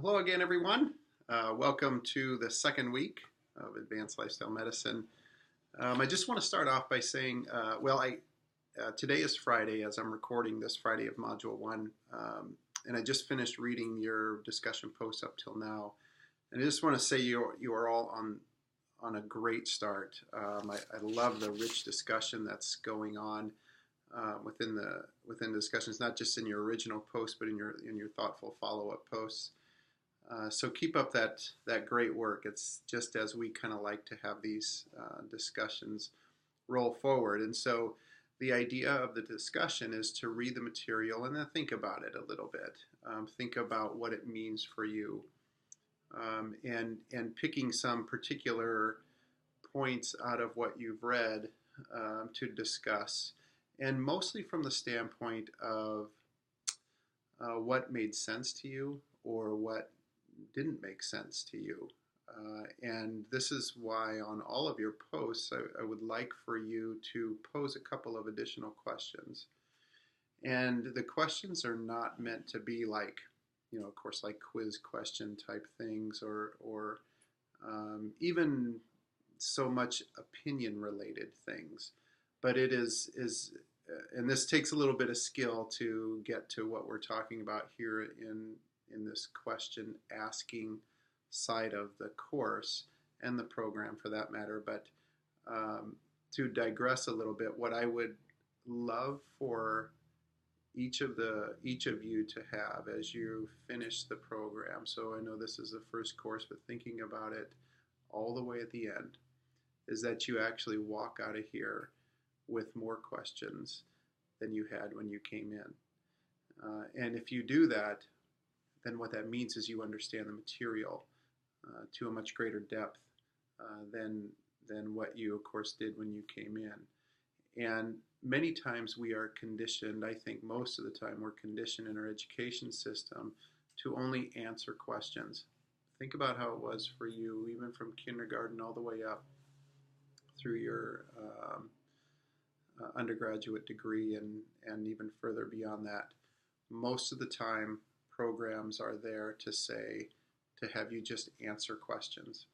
Hello again, everyone. Welcome to the second week of Advanced Lifestyle Medicine. I just want to start off by saying, today is Friday as I'm recording this Friday of Module 1, and I just finished reading your discussion posts up till now. And I just want to say you are all on a great start. I love the rich discussion that's going on within discussions, not just in your original post, but in your thoughtful follow-up posts. So keep up that great work. It's just as we kind of like to have these discussions roll forward. And so the idea of the discussion is to read the material and then think about it a little bit. Think about what it means for you, and picking some particular points out of what you've read to discuss, and mostly from the standpoint of what made sense to you or what didn't make sense to you. And this is why on all of your posts, I would like for you to pose a couple of additional questions. And the questions are not meant to be like, of course, like quiz question type things or even so much opinion related things. But it is and this takes a little bit of skill to get to what we're talking about here in this question asking side of the course and the program for that matter. But to digress a little bit, what I would love for each of you to have as you finish the program. So I know this is the first course, but thinking about it all the way at the end, is that you actually walk out of here with more questions than you had when you came in. And if you do that, then what that means is you understand the material to a much greater depth than what you, of course, did when you came in. And many times we are conditioned, I think most of the time we're conditioned in our education system to only answer questions. Think about how it was for you, even from kindergarten all the way up through your undergraduate degree and even further beyond that. Most of the time, programs are there to have you just answer questions.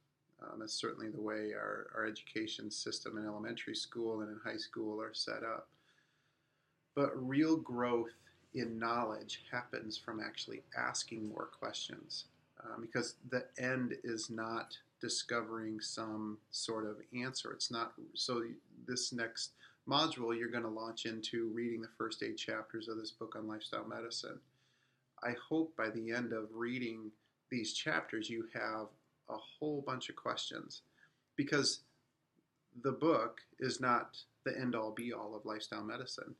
That's certainly the way our education system in elementary school and in high school are set up. But real growth in knowledge happens from actually asking more questions, because the end is not discovering some sort of answer. It's not. So this next module, you're going to launch into reading the first 8 chapters of this book on lifestyle medicine. I hope by the end of reading these chapters you have a whole bunch of questions, because the book is not the end-all be-all of lifestyle medicine,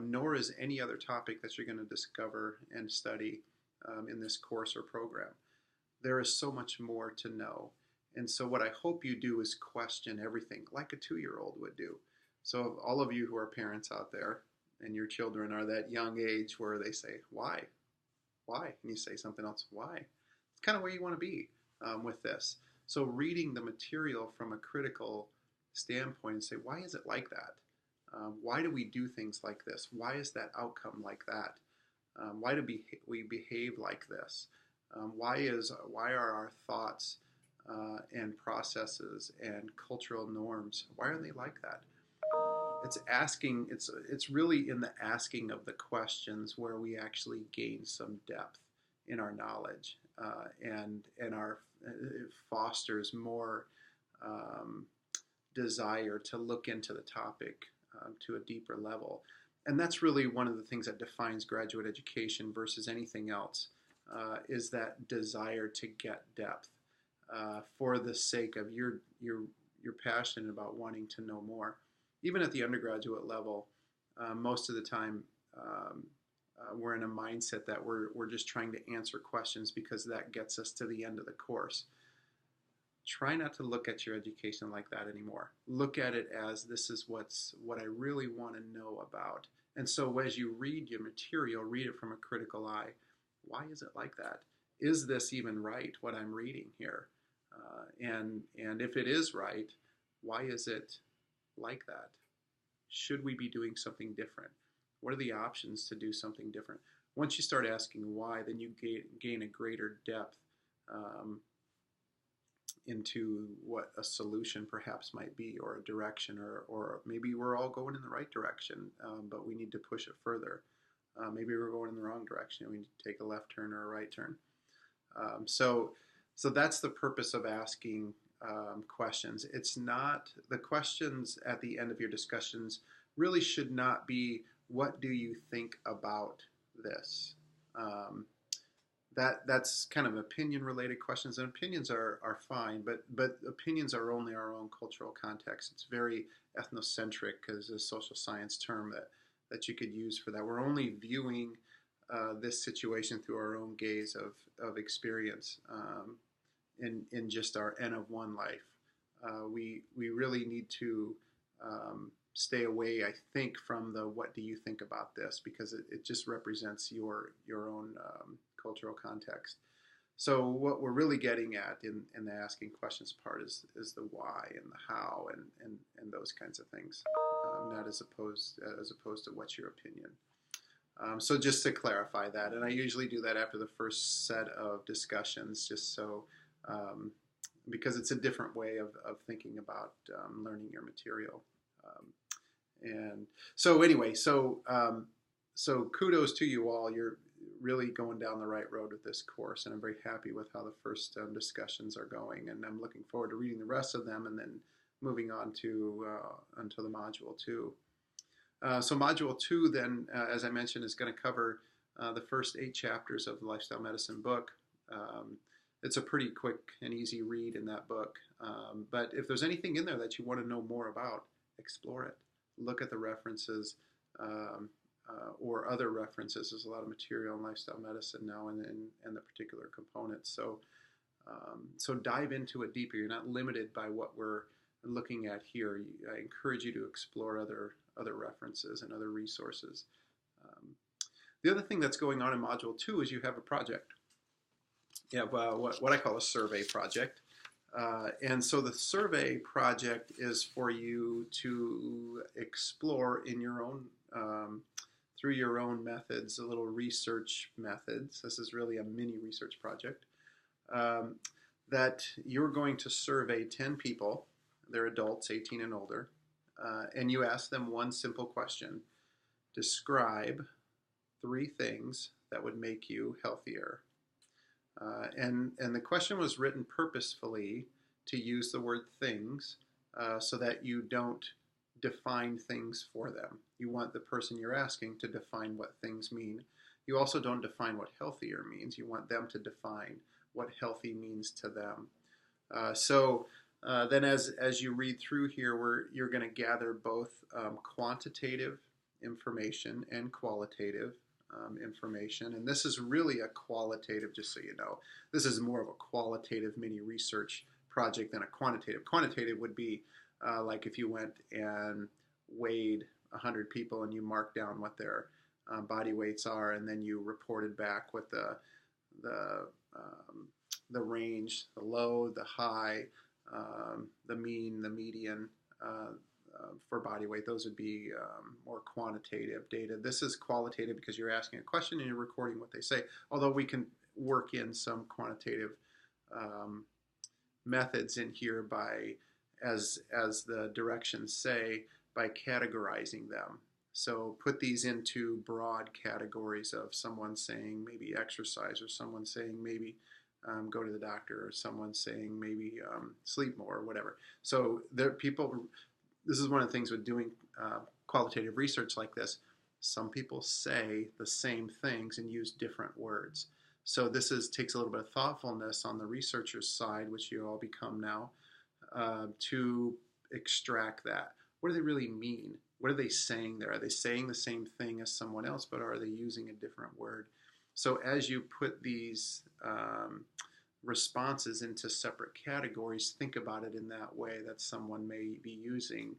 nor is any other topic that you're going to discover and study in this course or program. There is so much more to know. And so what I hope you do is question everything like a 2-year-old would do. So all of you who are parents out there and your children are that young age where they say, why? Why? And you say something else, why? It's kind of where you want to be with this. So reading the material from a critical standpoint and say, why is it like that? Why do we do things like this? Why is that outcome like that? Why do we behave like this? Why are our thoughts and processes and cultural norms, why are they like that? It's really in the asking of the questions where we actually gain some depth in our knowledge, and it fosters more desire to look into the topic to a deeper level. And that's really one of the things that defines graduate education versus anything else, is that desire to get depth for the sake of you're passionate about wanting to know more. Even at the undergraduate level, most of the time we're in a mindset that we're just trying to answer questions because that gets us to the end of the course. Try not to look at your education like that anymore. Look at it as this is what I really want to know about. And so as you read your material, read it from a critical eye. Why is it like that? Is this even right, what I'm reading here? And if it is right, why is it like that? Should we be doing something different? What are the options to do something different? once you start asking why, then you gain a greater depth um, into what a solution perhaps might be, or a direction, or maybe we're all going in the right direction, but we need to push it further. Maybe we're going in the wrong direction and we need to take a left turn or a right turn. So that's the purpose of asking questions. It's not, the questions at the end of your discussions really should not be, what do you think about this? That's kind of opinion related questions, and opinions are fine, but opinions are only our own cultural context. It's very ethnocentric, is a social science term that you could use for that. We're only viewing this situation through our own gaze of experience in just our N of one life. We really need to stay away, I think, from the what do you think about this, because it just represents your own cultural context. So what we're really getting at in the asking questions part is the why and the how and those kinds of things, not as opposed to what's your opinion. So just to clarify that, and I usually do that after the first set of discussions, just so because it's a different way of thinking about learning your material. And so anyway, so kudos to you all. You're really going down the right road with this course, and I'm very happy with how the first discussions are going, and I'm looking forward to reading the rest of them and then moving on to onto the module 2. So module 2 then, as I mentioned, is going to cover the first 8 chapters of the Lifestyle Medicine book. It's a pretty quick and easy read in that book, but if there's anything in there that you want to know more about, explore it. Look at the references or other references. There's a lot of material in lifestyle medicine now and the particular components. So dive into it deeper. You're not limited by what we're looking at here. I encourage you to explore other references and other resources. The other thing that's going on in Module 2 is you have a project. You have what I call a survey project. And so the survey project is for you to explore in your own, through your own methods, a little research methods. This is really a mini research project that you're going to survey 10 people. They're adults, 18 and older, and you ask them one simple question. Describe 3 things that would make you healthier. And the question was written purposefully to use the word things so that you don't define things for them. You want the person you're asking to define what things mean. You also don't define what healthier means. You want them to define what healthy means to them. So then as you read through here, you're going to gather both quantitative information and qualitative information. And this is really a qualitative, just so you know, this is more of a qualitative mini research project than a quantitative. Quantitative would be like if you went and weighed 100 people and you marked down what their body weights are, and then you reported back what the range, the low, the high, the mean, the median for body weight. Those would be more quantitative data. This is qualitative because you're asking a question and you're recording what they say, although we can work in some quantitative methods in here by, as the directions say, by categorizing them. So put these into broad categories of someone saying maybe exercise, or someone saying maybe go to the doctor, or someone saying maybe sleep more, or whatever. So there, this is one of the things with doing qualitative research like this. Some people say the same things and use different words. So this takes a little bit of thoughtfulness on the researcher's side, which you all become now, to extract that. What do they really mean? What are they saying there? Are they saying the same thing as someone else, but are they using a different word? So as you put these responses into separate categories, think about it in that way, that someone may be using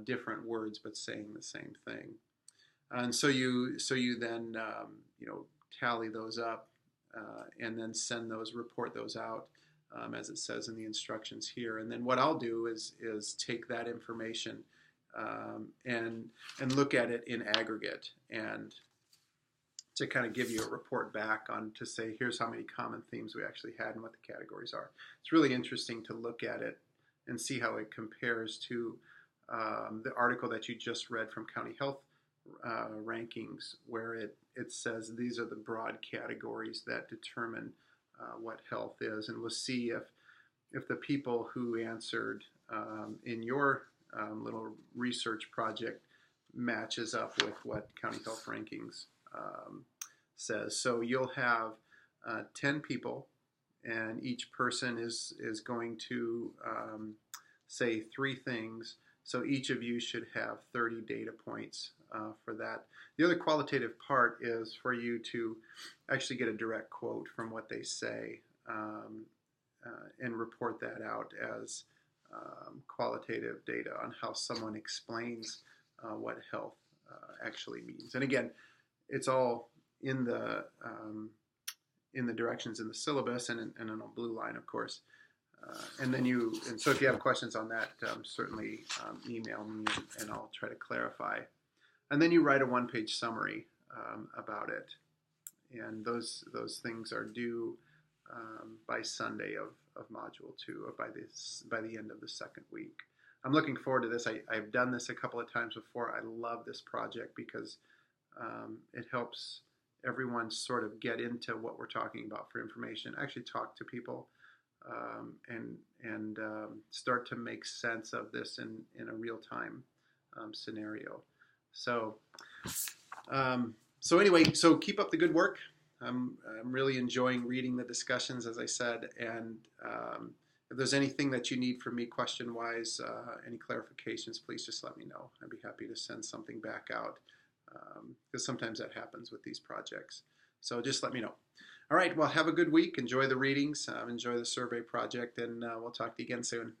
different words but saying the same thing. And so you then tally those up and then report those out as it says in the instructions here. And then what I'll do is take that information and look at it in aggregate and to kind of give you a report back on to say, here's how many common themes we actually had and what the categories are. It's really interesting to look at it and see how it compares to the article that you just read from County Health Rankings, where it says these are the broad categories that determine what health is. And we'll see if the people who answered in your little research project matches up with what County Health Rankings says. So you'll have 10 people, and each person is going to say 3 things. So each of you should have 30 data points for that. The other qualitative part is for you to actually get a direct quote from what they say and report that out as qualitative data on how someone explains what health actually means. And again, it's all in the directions in the syllabus and on a blue line, of course. And so if you have questions on that, certainly email me and I'll try to clarify. And then you write a 1-page summary about it. And those things are due by Sunday of Module 2, or by the end of the second week. I'm looking forward to this. I've done this a couple of times before. I love this project because it helps everyone sort of get into what we're talking about for information, actually talk to people, and start to make sense of this in a real-time scenario. So anyway, so keep up the good work. I'm really enjoying reading the discussions, as I said, and if there's anything that you need from me question-wise, any clarifications, please just let me know. I'd be happy to send something back out, because sometimes that happens with these projects. So just let me know. All right, well, have a good week. Enjoy the readings. Enjoy the survey project, and we'll talk to you again soon.